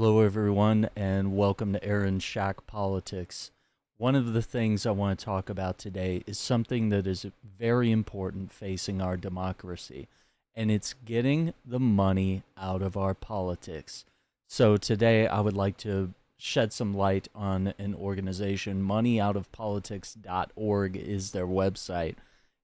Hello, everyone, and welcome to Aaron Shack Politics. One of the things I want to talk about today is something that is very important facing our democracy, and it's getting the money out of our politics. So today I would like to shed some light on an organization. Moneyoutofpolitics.org is their website,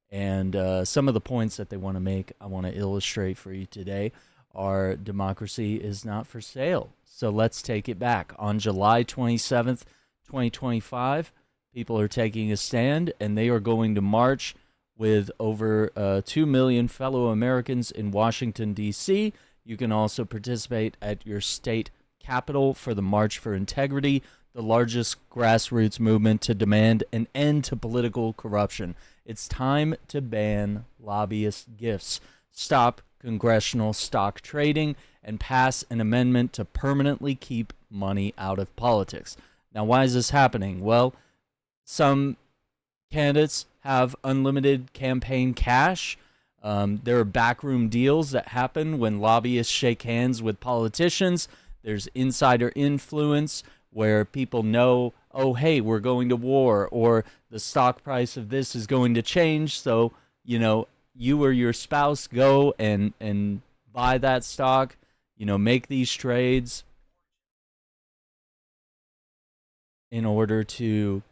and some of the points that they want to make, I want to illustrate for you today. Our democracy is not for sale. So let's take it back. On July 27th, 2025, people are taking a stand, and they are going to march with over 2 million fellow Americans in Washington, D.C. You can also participate at your state capital for the March for Integrity, the largest grassroots movement to demand an end to political corruption. It's time to ban lobbyist gifts, stop congressional stock trading, and pass an amendment to permanently keep money out of politics. Now, why is this happening? Well, some candidates have unlimited campaign cash. There are backroom deals that happen when lobbyists shake hands with politicians. There's insider influence where people know, oh, hey, we're going to war, or the stock price of this is going to change. So, you or your spouse go and buy that stock, make these trades in order to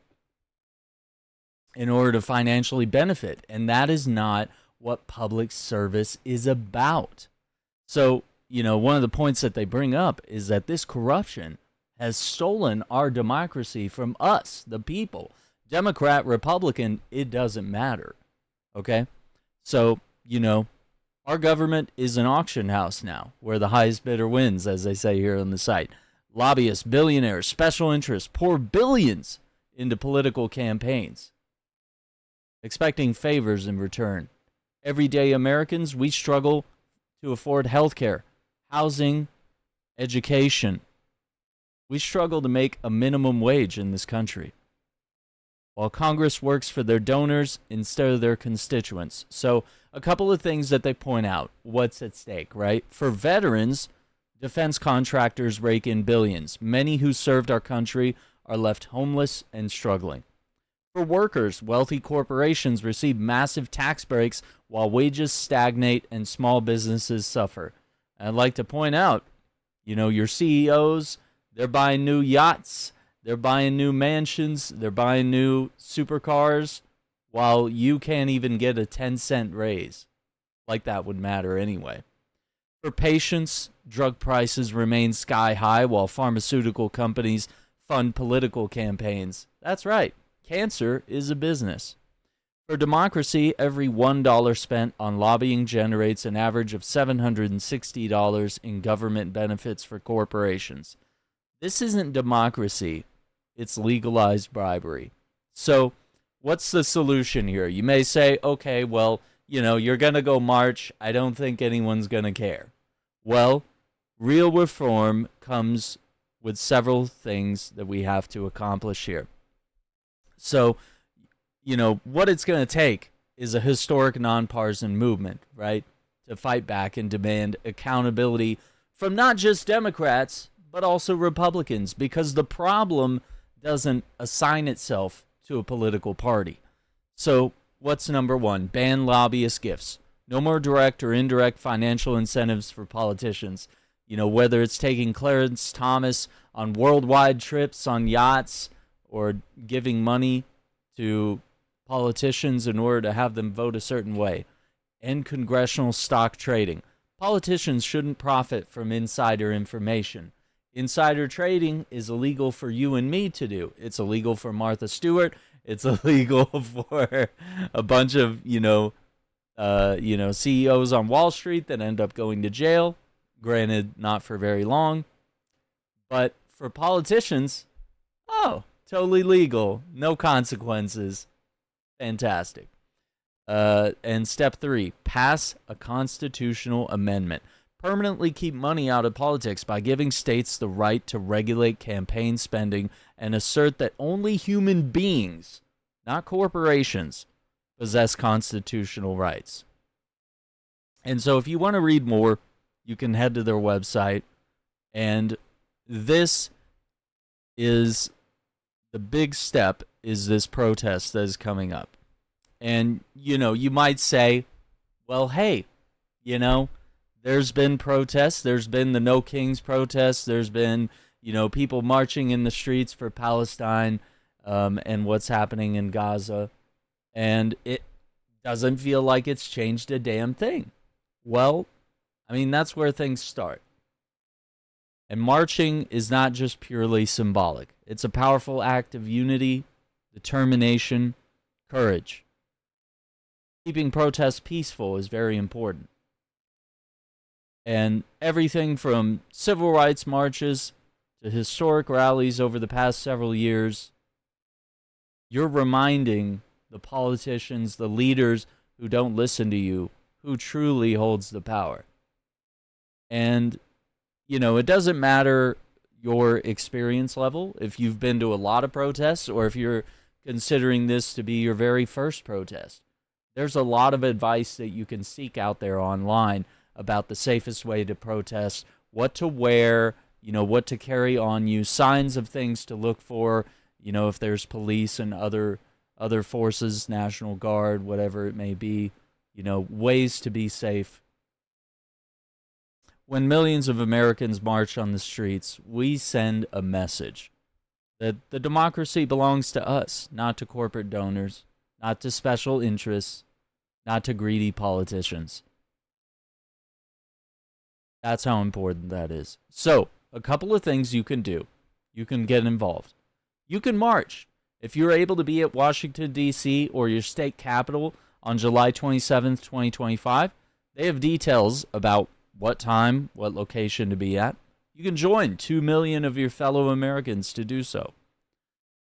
financially benefit. And that is not what public service is about. So, one of the points that they bring up is that this corruption has stolen our democracy from us, the people. Democrat, Republican, it doesn't matter. Okay? So, our government is an auction house now, where the highest bidder wins, as they say here on the site. Lobbyists, billionaires, special interests pour billions into political campaigns, expecting favors in return. Everyday Americans, we struggle to afford health care, housing, education. We struggle to make a minimum wage in this country, while Congress works for their donors instead of their constituents. So a couple of things that they point out. What's at stake, right? For veterans, defense contractors rake in billions. Many who served our country are left homeless and struggling. For workers, wealthy corporations receive massive tax breaks while wages stagnate and small businesses suffer. And I'd like to point out, your CEOs, they're buying new yachts, they're buying new mansions, they're buying new supercars, while you can't even get a 10-cent raise. Like that would matter anyway. For patients, drug prices remain sky high while pharmaceutical companies fund political campaigns. That's right, cancer is a business. For democracy, every $1 spent on lobbying generates an average of $760 in government benefits for corporations. This isn't democracy. It's legalized bribery. So what's the solution here? You may say, okay, well, you're going to go march. I don't think anyone's going to care. Well, real reform comes with several things that we have to accomplish here. So, what it's going to take is a historic nonpartisan movement, right, to fight back and demand accountability from not just Democrats, but also Republicans, because the problem doesn't assign itself to a political party. So what's number one? Ban lobbyist gifts. No more direct or indirect financial incentives for politicians. Whether it's taking Clarence Thomas on worldwide trips on yachts or giving money to politicians in order to have them vote a certain way. End congressional stock trading. Politicians shouldn't profit from insider information. Insider trading is illegal for you and me to do. It's illegal for Martha Stewart. It's illegal for a bunch of, CEOs on Wall Street that end up going to jail. Granted, not for very long. But for politicians, totally legal. No consequences. Fantastic. And step 3, pass a constitutional amendment. Permanently keep money out of politics by giving states the right to regulate campaign spending and assert that only human beings, not corporations, possess constitutional rights. And so if you want to read more, you can head to their website and this is the big step, is this protest that is coming up. And, you might say, well, hey, there's been protests. There's been the No Kings protests. There's been, people marching in the streets for Palestine and what's happening in Gaza. And it doesn't feel like it's changed a damn thing. Well, that's where things start. And marching is not just purely symbolic. It's a powerful act of unity, determination, courage. Keeping protests peaceful is very important. And everything from civil rights marches to historic rallies over the past several years, you're reminding the politicians, the leaders who don't listen to you, who truly holds the power. And, it doesn't matter your experience level, if you've been to a lot of protests or if you're considering this to be your very first protest. There's a lot of advice that you can seek out there online about the safest way to protest, what to wear, what to carry on you, signs of things to look for, if there's police and other forces, National Guard, whatever it may be, ways to be safe. When millions of Americans march on the streets, we send a message that the democracy belongs to us, not to corporate donors, not to special interests, not to greedy politicians. That's how important that is. So, a couple of things you can do. You can get involved. You can march. If you're able to be at Washington, D.C. or your state capital on July 27th, 2025, they have details about what time, what location to be at. You can join 2 million of your fellow Americans to do so.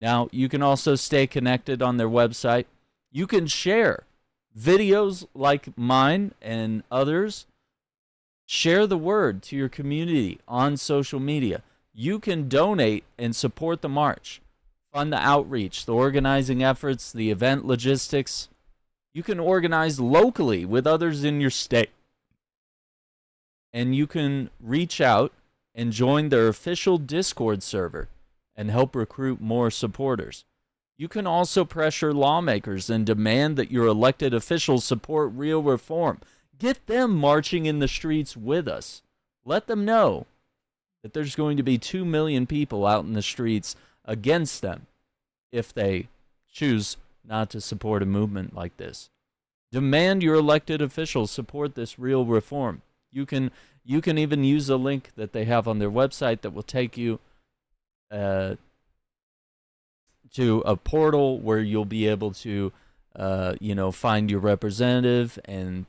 Now, you can also stay connected on their website. You can share videos like mine and others. Share the word to your community on social media. You can donate and support the march, fund the outreach, the organizing efforts, the event logistics. You can organize locally with others in your state. And you can reach out and join their official Discord server and help recruit more supporters. You can also pressure lawmakers and demand that your elected officials support real reform. Get them marching in the streets with us. Let them know that there's going to be 2 million people out in the streets against them if they choose not to support a movement like this. Demand your elected officials support this real reform. You can even use a link that they have on their website that will take you to a portal where you'll be able to, find your representative and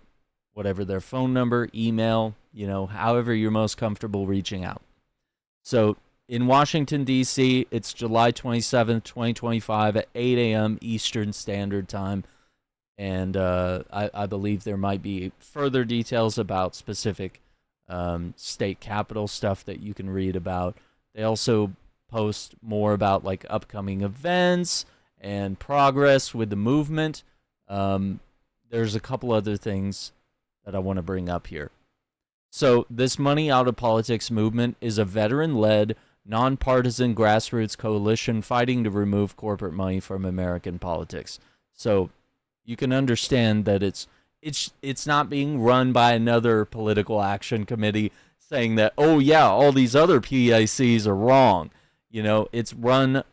whatever their phone number, email, however you're most comfortable reaching out. So in Washington, D.C., it's July 27th, 2025 at 8 a.m. Eastern Standard Time. And I believe there might be further details about specific state capital stuff that you can read about. They also post more about like upcoming events and progress with the movement. There's a couple other things that I want to bring up here. So this Money Out of Politics movement is a veteran-led, nonpartisan grassroots coalition fighting to remove corporate money from American politics. So you can understand that it's not being run by another political action committee saying that, oh yeah, all these other PICs are wrong. It's run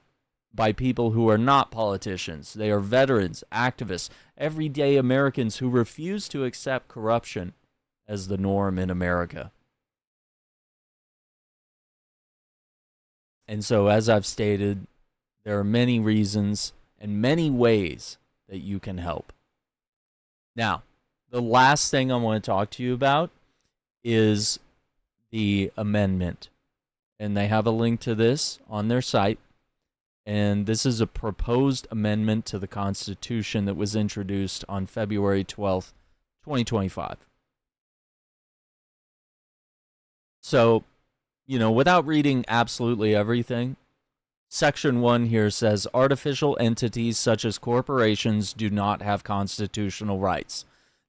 by people who are not politicians. They are veterans, activists, everyday Americans who refuse to accept corruption as the norm in America. And so, as I've stated, there are many reasons and many ways that you can help. Now, the last thing I want to talk to you about is the amendment. And they have a link to this on their site. And this is a proposed amendment to the Constitution that was introduced on February 12th, 2025. So, without reading absolutely everything, Section 1 here says, artificial entities such as corporations do not have constitutional rights.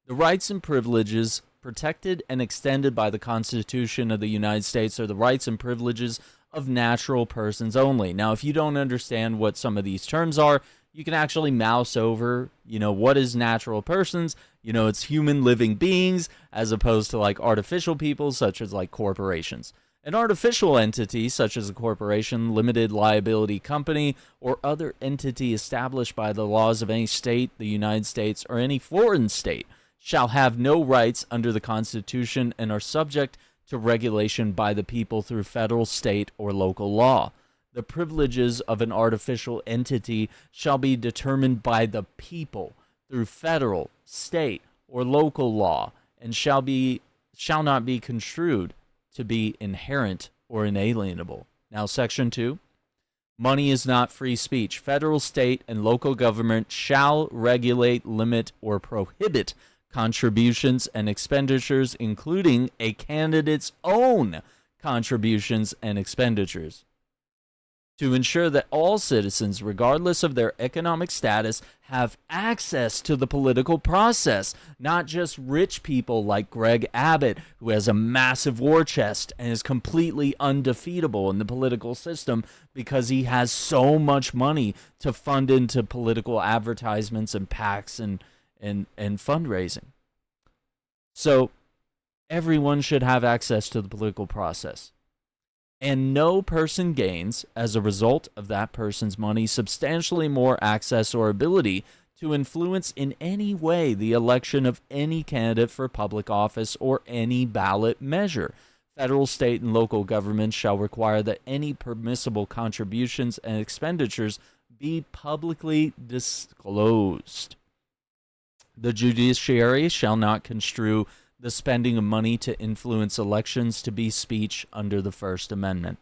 The rights and privileges protected and extended by the Constitution of the United States are the rights and privileges of natural persons only. Now, if you don't understand what some of these terms are, you can actually mouse over, what is natural persons? It's human living beings as opposed to like artificial people, such as like corporations. An artificial entity, such as a corporation, limited liability company, or other entity established by the laws of any state, the United States, or any foreign state, shall have no rights under the Constitution and are subject to regulation by the people through federal, state, or local law. The privileges of an artificial entity shall be determined by the people through federal, state, or local law, and shall not be construed to be inherent or inalienable. Now, Section 2. Money is not free speech. Federal, state, and local government shall regulate, limit, or prohibit contributions and expenditures, including a candidate's own contributions and expenditures, to ensure that all citizens, regardless of their economic status, have access to the political process, not just rich people like Greg Abbott, who has a massive war chest and is completely undefeatable in the political system because he has so much money to fund into political advertisements and PACs and fundraising. So everyone should have access to the political process. And no person gains, as a result of that person's money, substantially more access or ability to influence in any way the election of any candidate for public office or any ballot measure. Federal, state, and local governments shall require that any permissible contributions and expenditures be publicly disclosed. The judiciary shall not construe the spending of money to influence elections to be speech under the First Amendment.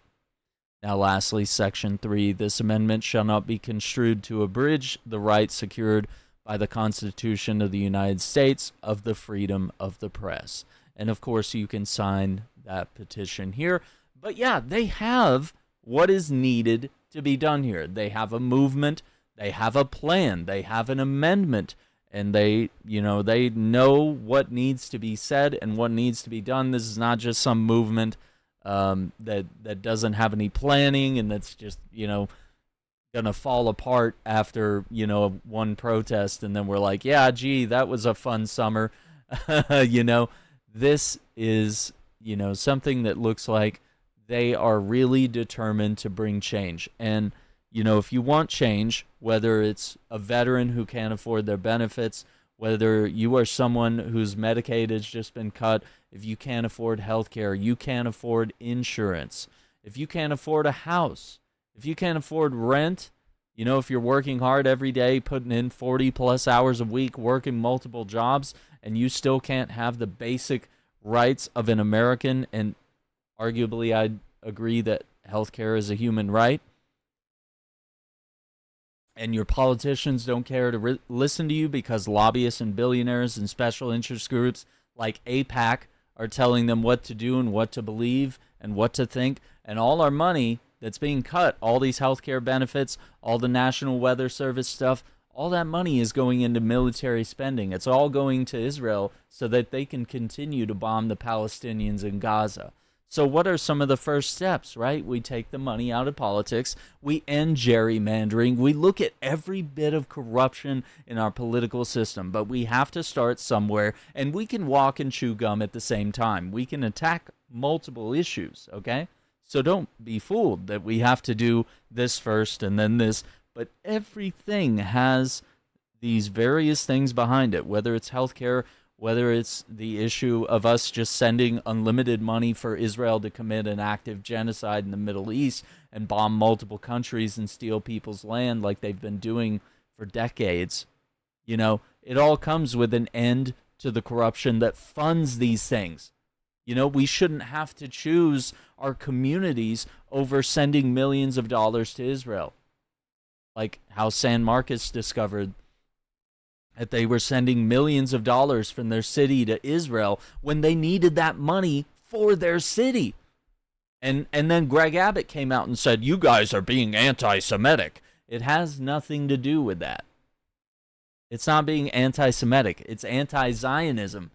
Now, lastly, Section 3, this amendment shall not be construed to abridge the rights secured by the Constitution of the United States of the freedom of the press. And, of course, you can sign that petition here. But, yeah, they have what is needed to be done here. They have a movement. They have a plan. They have an amendment. And they know what needs to be said and what needs to be done. This is not just some movement that doesn't have any planning and that's just, gonna fall apart after, one protest. And then we're like, yeah, gee, that was a fun summer. This is, something that looks like they are really determined to bring change. And if you want change, whether it's a veteran who can't afford their benefits, whether you are someone whose Medicaid has just been cut, if you can't afford health care, you can't afford insurance, if you can't afford a house, if you can't afford rent, if you're working hard every day, putting in 40 plus hours a week, working multiple jobs, and you still can't have the basic rights of an American, and arguably I'd agree that health care is a human right, and your politicians don't care to listen to you because lobbyists and billionaires and special interest groups like AIPAC are telling them what to do and what to believe and what to think, and all our money that's being cut, all these healthcare benefits, all the National Weather Service stuff, all that money is going into military spending. It's all going to Israel so that they can continue to bomb the Palestinians in Gaza. So what are some of the first steps, right? We take the money out of politics. We end gerrymandering. We look at every bit of corruption in our political system, but we have to start somewhere, and we can walk and chew gum at the same time. We can attack multiple issues, okay? So don't be fooled that we have to do this first and then this, but everything has these various things behind it, whether it's healthcare, whether it's the issue of us just sending unlimited money for Israel to commit an active genocide in the Middle East and bomb multiple countries and steal people's land like they've been doing for decades. It all comes with an end to the corruption that funds these things. We shouldn't have to choose our communities over sending millions of dollars to Israel. Like how San Marcos discovered that they were sending millions of dollars from their city to Israel when they needed that money for their city. And then Greg Abbott came out and said, you guys are being anti-Semitic. It has nothing to do with that. It's not being anti-Semitic. It's anti-Zionism.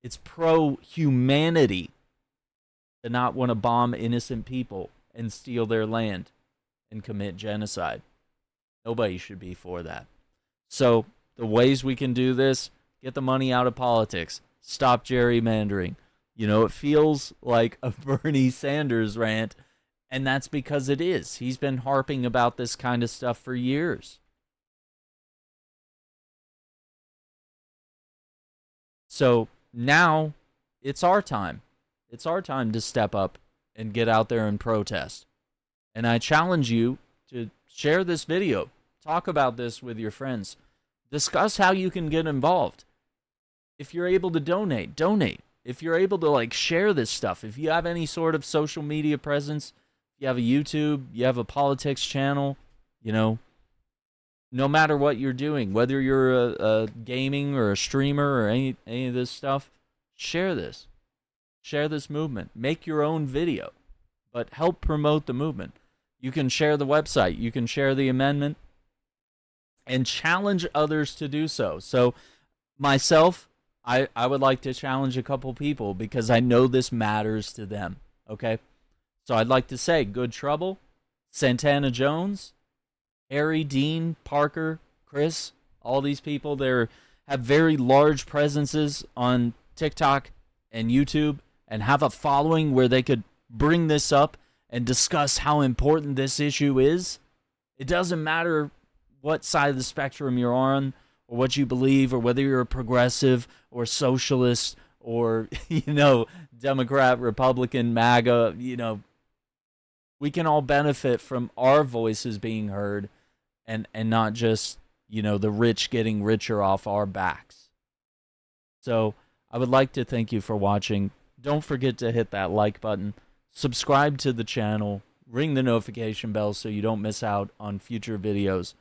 It's pro-humanity to not want to bomb innocent people and steal their land and commit genocide. Nobody should be for that. So the ways we can do this: get the money out of politics, stop gerrymandering. You know, it feels like a Bernie Sanders rant, and that's because it is. He's been harping about this kind of stuff for years. So now it's our time. It's our time to step up and get out there and protest. And I challenge you to share this video. Talk about this with your friends. Discuss how you can get involved. If you're able to donate, donate. If you're able to like share this stuff, if you have any sort of social media presence, if you have a YouTube, you have a politics channel, you know, no matter what you're doing, whether you're a gaming or a streamer or any of this stuff, share this. Share this movement. Make your own video, but help promote the movement. You can share the website. You can share the amendment and challenge others to do so. So myself, I would like to challenge a couple people because I know this matters to them, okay? So I'd like to say Good Trouble, Santana Jones, Harry, Dean, Parker, Chris, all these people, they have very large presences on TikTok and YouTube and have a following where they could bring this up and discuss how important this issue is. It doesn't matter what side of the spectrum you're on or what you believe or whether you're a progressive or socialist or, Democrat, Republican, MAGA, we can all benefit from our voices being heard and not just, the rich getting richer off our backs. So I would like to thank you for watching. Don't forget to hit that like button, subscribe to the channel, ring the notification bell so you don't miss out on future videos.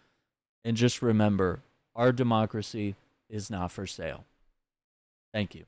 And just remember, our democracy is not for sale. Thank you.